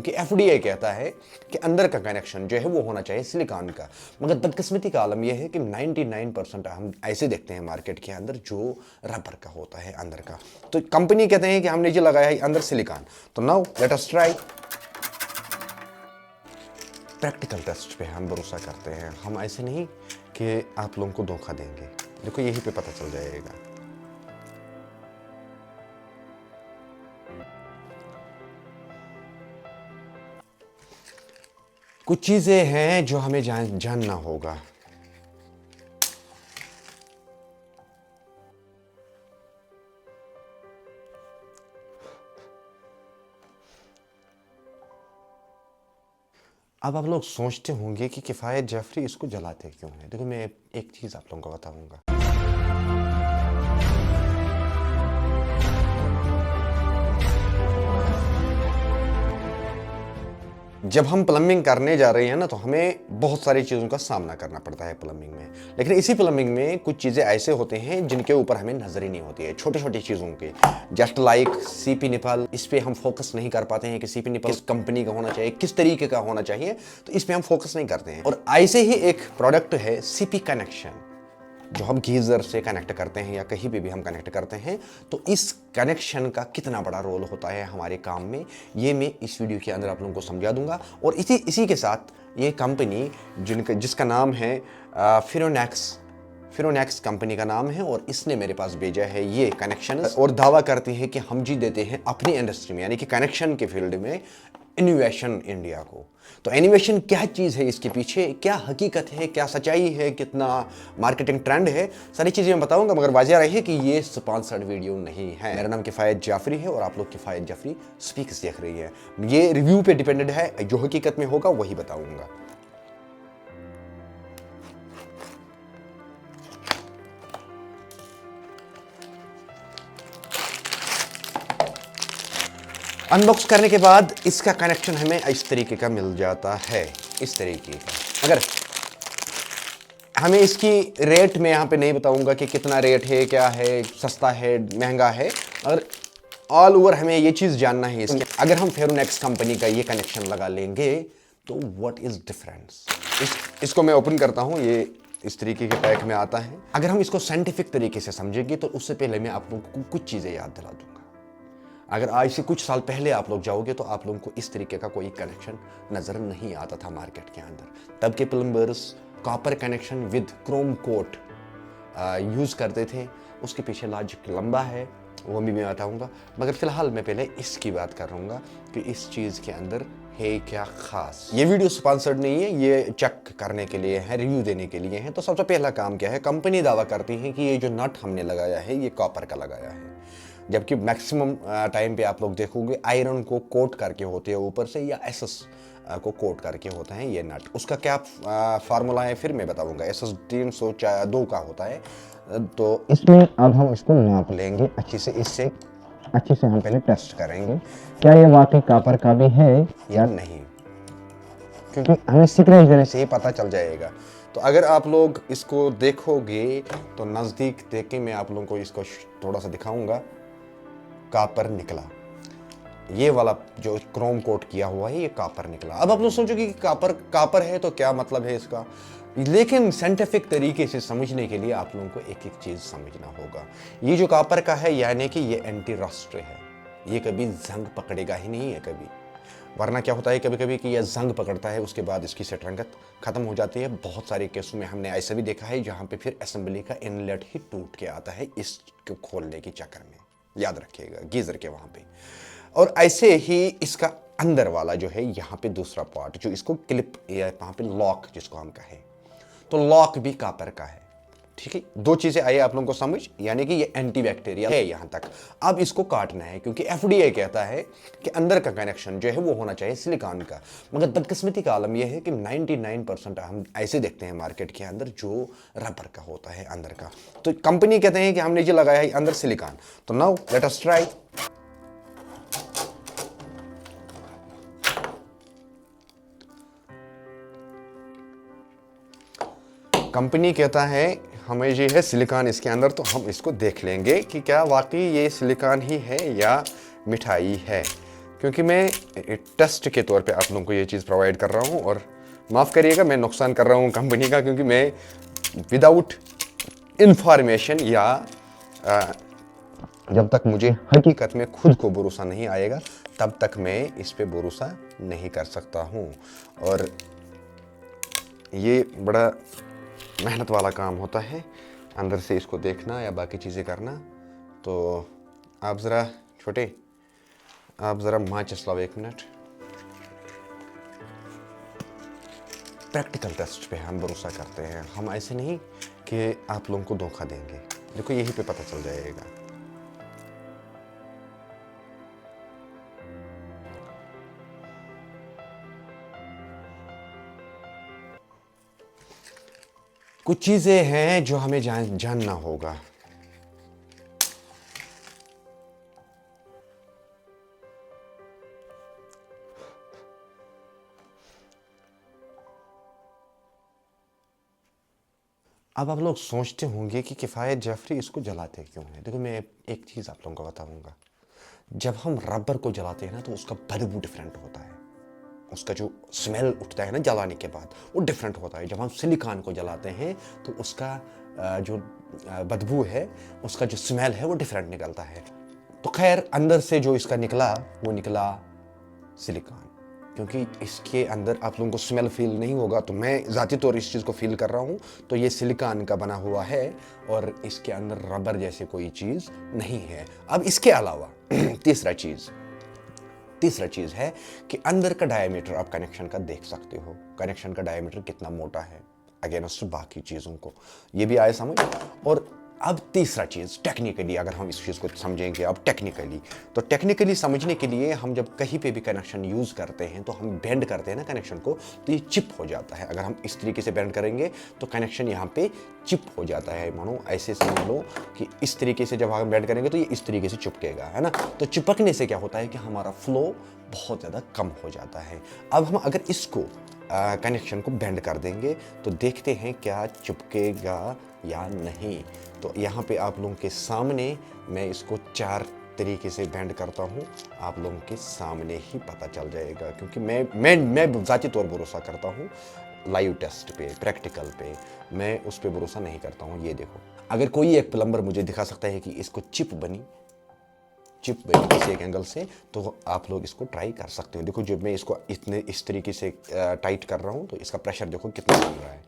कि एफडीए कहता है कि अंदर का कनेक्शन जो है वो होना चाहिए सिलिकॉन का। मगर बदकिस्मती का आलम यह है कि 99% हम ऐसे देखते हैं मार्केट के अंदर जो रबर का होता है अंदर का। तो कंपनी कहते हैं कि हमने जो लगाया है अंदर सिलिकॉन। तो now let us try. Practical test पे हम भरोसा करते हैं, हम ऐसे नहीं कि आप लोगों को धोखा देंगे। देखो यहीं पे पता चल जाएगा। कुछ चीजें हैं जो हमें जानना होगा। अब आप लोग सोचते होंगे कि किफ़ायत जाफरी इसको जलाते क्यों हैं। देखो मैं एक चीज़ आप लोगों को बताऊंगा। जब हम प्लम्बिंग करने जा रहे हैं ना, तो हमें बहुत सारी चीज़ों का सामना करना पड़ता है प्लम्बिंग में। लेकिन इसी प्लम्बिंग में कुछ चीज़ें ऐसे होते हैं जिनके ऊपर हमें नजर ही नहीं होती है, छोटी छोटी चीज़ों के। जस्ट लाइक सीपी निपल, इस पे हम फोकस नहीं कर पाते हैं कि सीपी निपल किस कंपनी का होना चाहिए, किस तरीके का होना चाहिए, तो इस पे हम फोकस नहीं करते हैं। और ऐसे ही एक प्रोडक्ट है सीपी कनेक्शन, जो हम गीज़र से कनेक्ट करते हैं या कहीं पे भी हम कनेक्ट करते हैं। तो इस कनेक्शन का कितना बड़ा रोल होता है हमारे काम में, ये मैं इस वीडियो के अंदर आप लोगों को समझा दूंगा। और इसी के साथ ये कंपनी जिसका नाम है फिरोनेक्स कंपनी का नाम है, और इसने मेरे पास भेजा है ये कनेक्शन और दावा करती है कि हम जी देते हैं अपनी इंडस्ट्री में, यानी कि कनेक्शन के फील्ड में, इनोवेशन इंडिया को। तो इनोवेशन क्या चीज़ है, इसके पीछे क्या हकीकत है, क्या सच्चाई है, कितना मार्केटिंग ट्रेंड है, सारी चीज़ें मैं बताऊंगा। मगर वाज़ेह रही कि ये स्पॉन्सर्ड वीडियो नहीं है। मेरा नाम किफ़ायत जाफरी है और आप लोग किफ़ायत जाफरी स्पीक्स देख रही है। ये रिव्यू पे डिपेंडेड है, जो हकीकत में होगा वही बताऊंगा। अनबॉक्स करने के बाद इसका कनेक्शन हमें इस तरीके का मिल जाता है, इस तरीके का। अगर हमें इसकी रेट में यहाँ पे नहीं बताऊंगा कि कितना रेट है, क्या है, सस्ता है, महंगा है, और ऑल ओवर हमें ये चीज़ जानना है इसके। अगर हम फेरोनेक्स कंपनी का ये कनेक्शन लगा लेंगे तो व्हाट इज़ डिफरेंस। इसको मैं ओपन करता हूँ, ये इस तरीके के पैक में आता है। अगर हम इसको साइंटिफिक तरीके से समझेंगे तो उससे पहले मैं आप लोगों को कुछ चीज़ें याद दिला दूंगा। अगर आज से कुछ साल पहले आप लोग जाओगे तो आप लोगों को इस तरीके का कोई कनेक्शन नज़र नहीं आता था मार्केट के अंदर। तब के plumbers copper connection with chrome coat use करते थे। उसके पीछे लॉजिक लंबा है, वो भी मैं बताऊंगा। मगर फिलहाल मैं पहले इसकी बात कर रहा हूँ कि इस चीज़ के अंदर है क्या खास। ये वीडियो स्पॉन्सर्ड नहीं है, ये चेक करने के लिए है, रिव्यू देने के लिए है। तो सबसे पहला काम क्या है, कंपनी दावा करती है कि ये जो नट हमने लगाया है ये कॉपर का लगाया है, जबकि मैक्सिमम टाइम पे आप लोग देखोगे आयरन को कोट करके होते हैं ऊपर से, या एसएस को कोट करके होता है ये नट। उसका क्या फार्मूला है फिर मैं बताऊंगा। एसएस 302 का होता है। तो इसमें अब हम इसको नाप लेंगे अच्छे से, इससे अच्छे से हम पहले टेस्ट करेंगे क्या ये वाकई कॉपर का भी है या नहीं, क्योंकि हमें सिकनेस देने से ही पता चल जाएगा। तो अगर आप लोग इसको देखोगे तो नज़दीक देख के मैं आप लोगों को इसको थोड़ा सा दिखाऊंगा। कॉपर निकला, ये वाला जो क्रोम कोट किया हुआ है ये कॉपर निकला। अब आप लोग सोचोगे कि कॉपर है तो क्या मतलब है इसका, लेकिन साइंटिफिक तरीके से समझने के लिए आप लोगों को एक एक चीज़ समझना होगा। ये जो कॉपर का है यानी कि ये एंटी रस्ट है, ये कभी जंग पकड़ेगा ही नहीं है कभी। वरना क्या होता है कभी कभी कि यह जंग पकड़ता है, उसके बाद इसकी सेटरंगत खत्म हो जाती है। बहुत सारे केसों में हमने ऐसा भी देखा है जहाँ पे फिर असेंबली का इनलेट ही टूट के आता है इसको खोलने के चक्कर में, याद रखिएगा, गीजर के वहां पे। और ऐसे ही इसका अंदर वाला जो है यहाँ पे दूसरा पार्ट जो इसको क्लिप या वहां पे लॉक जिसको हम कहें, तो लॉक भी कॉपर का है। ठीक है, दो चीजें आई आप लोगों को समझ, यानी कि ये एंटी बैक्टीरियल है यहां तक। अब इसको काटना है क्योंकि एफडीए कहता है कि अंदर का कनेक्शन जो है वो होना चाहिए सिलिकॉन का। मगर बदकिस्मती का आलम यह है कि 99% हम ऐसे देखते हैं मार्केट के अंदर जो रबर का होता है अंदर का। तो कंपनी कहते हैं कि हमने जो लगाया है अंदर सिलिकॉन। तो now let us try. Company कहता है हमें ये है सिलिकॉन इसके अंदर, तो हम इसको देख लेंगे कि क्या वाकई ये सिलिकॉन ही है या मिठाई है। क्योंकि मैं टेस्ट के तौर पे आप लोगों को ये चीज़ प्रोवाइड कर रहा हूँ। और माफ़ करिएगा, मैं नुकसान कर रहा हूँ कंपनी का, क्योंकि मैं विदाउट इंफॉर्मेशन या जब तक मुझे हकीकत में खुद को भरोसा नहीं आएगा तब तक मैं इस पे भरोसा नहीं कर सकता हूँ। और ये बड़ा मेहनत वाला काम होता है, अंदर से इसको देखना या बाकी चीज़ें करना। तो आप ज़रा छोटे, आप ज़रा माचिस लाओ 1 मिनट। प्रैक्टिकल टेस्ट पे हम भरोसा करते हैं, हम ऐसे नहीं कि आप लोगों को धोखा देंगे। देखो यहीं पे पता चल जाएगा। कुछ चीज़ें हैं जो हमें जानना होगा। अब आप लोग सोचते होंगे कि किफ़ायत जाफरी इसको जलाते क्यों हैं। देखो मैं एक चीज़ आप लोगों को बताऊंगा, जब हम रबर को जलाते हैं ना तो उसका बदबू डिफरेंट होता है, उसका जो स्मेल उठता है ना जलाने के बाद वो डिफरेंट होता है। जब हम सिलिकॉन को जलाते हैं तो उसका जो बदबू है, उसका जो स्मेल है वो डिफरेंट निकलता है। तो खैर अंदर से जो इसका निकला वो निकला सिलिकॉन, क्योंकि इसके अंदर आप लोगों को स्मेल फील नहीं होगा, तो मैं ज़ाती तौर इस चीज़ को फील कर रहा हूँ। तो ये सिलिकॉन का बना हुआ है और इसके अंदर रबर जैसे कोई चीज़ नहीं है। अब इसके अलावा तीसरा चीज़ है कि अंदर का डायमीटर आप कनेक्शन का देख सकते हो, कनेक्शन का डायमीटर कितना मोटा है अगेंस्ट बाकी चीज़ों को। ये भी आए समझ। और अब तीसरा चीज़ टेक्निकली, अगर हम इस चीज़ को समझेंगे अब टेक्निकली, तो टेक्निकली समझने के लिए हम जब कहीं पे भी कनेक्शन यूज़ करते हैं तो हम बेंड करते हैं ना कनेक्शन को, तो ये चिप हो जाता है। अगर हम इस तरीके से बेंड करेंगे तो कनेक्शन यहाँ पे चिप हो जाता है। मानो ऐसे समझ लो कि इस तरीके से जब हम बेंड करेंगे तो ये इस तरीके से चिपकेगा, है ना। तो चिपकने से क्या होता है कि हमारा फ्लो बहुत ज़्यादा कम हो जाता है। अब हम अगर इसको कनेक्शन को बेंड कर देंगे तो देखते हैं क्या चिपकेगा या नहीं। तो यहाँ पे आप लोगों के सामने मैं इसको 4 तरीके से बेंड करता हूँ, आप लोगों के सामने ही पता चल जाएगा। क्योंकि मैं ज़ाती तौर भरोसा करता हूँ लाइव टेस्ट पे, प्रैक्टिकल पे, मैं उस पर भरोसा नहीं करता हूँ। ये देखो, अगर कोई एक प्लम्बर मुझे दिखा सकता है कि इसको चिप बनी किसी एक एंगल से, तो आप लोग इसको ट्राई कर सकते हो। देखो जब मैं इसको इस तरीके से टाइट कर रहा हूँ तो इसका प्रेशर देखो कितना बन रहा है,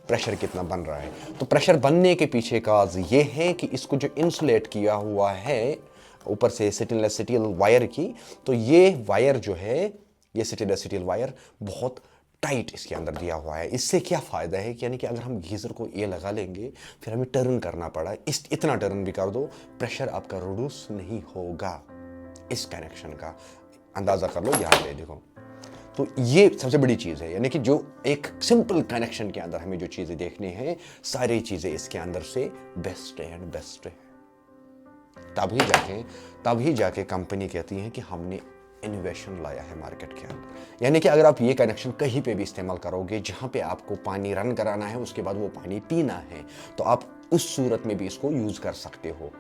प्रेशर कितना बन रहा है। तो प्रेशर बनने के पीछे का ये है कि इसको जो इंसुलेट किया हुआ है ऊपर से स्टेनलेस स्टील वायर की, तो ये वायर जो है, ये स्टेनलेस स्टील वायर बहुत टाइट इसके अंदर दिया हुआ है। इससे क्या फ़ायदा है कि यानी कि अगर हम गीज़र को ये लगा लेंगे फिर हमें टर्न करना पड़ा, इतना टर्न भी कर दो, प्रेशर आपका रिड्यूस नहीं होगा। इस कनेक्शन का अंदाज़ा कर लो, यहाँ पे देखो। तो ये सबसे बड़ी चीज़ है, यानी कि जो एक सिंपल कनेक्शन के अंदर हमें जो चीज़ें देखनी है, सारी चीज़ें इसके अंदर से बेस्ट एंड बेस्ट है। तभी जाके कंपनी कहती है कि हमने इनोवेशन लाया है मार्केट के अंदर। यानी कि अगर आप ये कनेक्शन कहीं पे भी इस्तेमाल करोगे जहाँ पे आपको पानी रन कराना है, उसके बाद वो पानी पीना है, तो आप उस सूरत में भी इसको यूज़ कर सकते हो,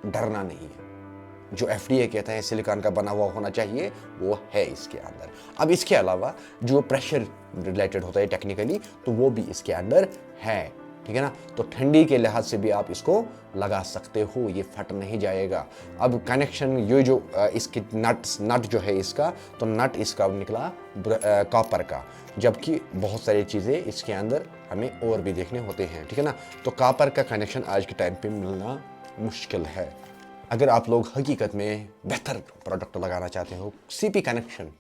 डरना नहीं है। जो FDA कहता है सिलिकॉन का बना हुआ होना चाहिए वो है इसके अंदर। अब इसके अलावा जो प्रेशर रिलेटेड होता है टेक्निकली, तो वो भी इसके अंदर है, ठीक है ना। तो ठंडी के लिहाज से भी आप इसको लगा सकते हो, ये फट नहीं जाएगा। अब कनेक्शन ये जो इसकी नट जो है इसका, तो नट इसका निकला कॉपर का, जबकि बहुत सारी चीज़ें इसके अंदर हमें और भी देखने होते हैं, ठीक है ना। तो कॉपर का कनेक्शन आज के टाइम पे मिलना मुश्किल है। अगर आप लोग हकीकत में बेहतर प्रोडक्ट लगाना चाहते हो, CP कनेक्शन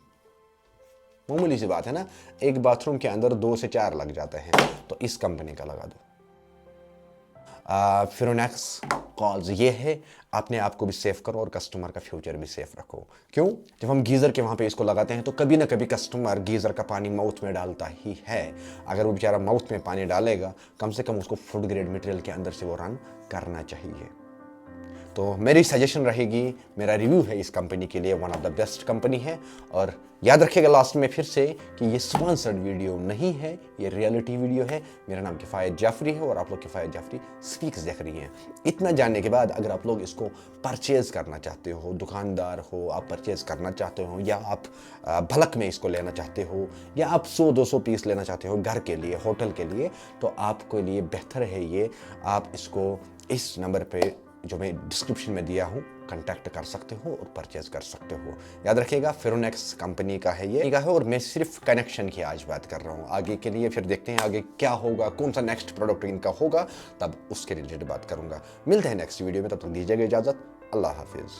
मामूली सी बात है ना, एक बाथरूम के अंदर 2 से 4 लग जाते हैं, तो इस कंपनी का लगा दो। फिरोनेक्स कॉल्स ये है, अपने आप को भी सेफ करो और कस्टमर का फ्यूचर भी सेफ रखो। क्यों? जब हम गीज़र के वहाँ पे इसको लगाते हैं तो कभी ना कभी कस्टमर गीज़र का पानी माउथ में डालता ही है। अगर वो बेचारा माउथ में पानी डालेगा, कम से कम उसको फूड ग्रेड मटेरियल के अंदर से वो रन करना चाहिए। तो मेरी सजेशन रहेगी, मेरा रिव्यू है इस कंपनी के लिए, one of the best company है। और याद रखिएगा लास्ट में फिर से कि ये स्पॉन्सर्ड वीडियो नहीं है, ये रियलिटी वीडियो है। मेरा नाम किफ़ायत जाफरी है और आप लोग किफ़ायत जाफरी स्पीक्स देख रही हैं। इतना जानने के बाद अगर आप लोग इसको परचेज़ करना चाहते हो, दुकानदार हो, आप परचेज़ करना चाहते हो, या आप भलक में इसको लेना चाहते हो, या आप 100-200 पीस लेना चाहते हो घर के लिए, होटल के लिए, तो आपके लिए बेहतर है ये, आप इसको इस नंबर पे जो मैं डिस्क्रिप्शन में दिया हूँ कांटेक्ट कर सकते हो और परचेज कर सकते हो। याद रखिएगा फिरोनेक्स कंपनी का है ये है, और मैं सिर्फ कनेक्शन की आज बात कर रहा हूँ। आगे के लिए फिर देखते हैं आगे क्या होगा, कौन सा नेक्स्ट प्रोडक्ट इनका होगा, तब उसके रिलेटेड बात करूंगा। मिलते हैं नेक्स्ट वीडियो में, तब तक दीजिएगा इजाजत। अल्लाह हाफिज।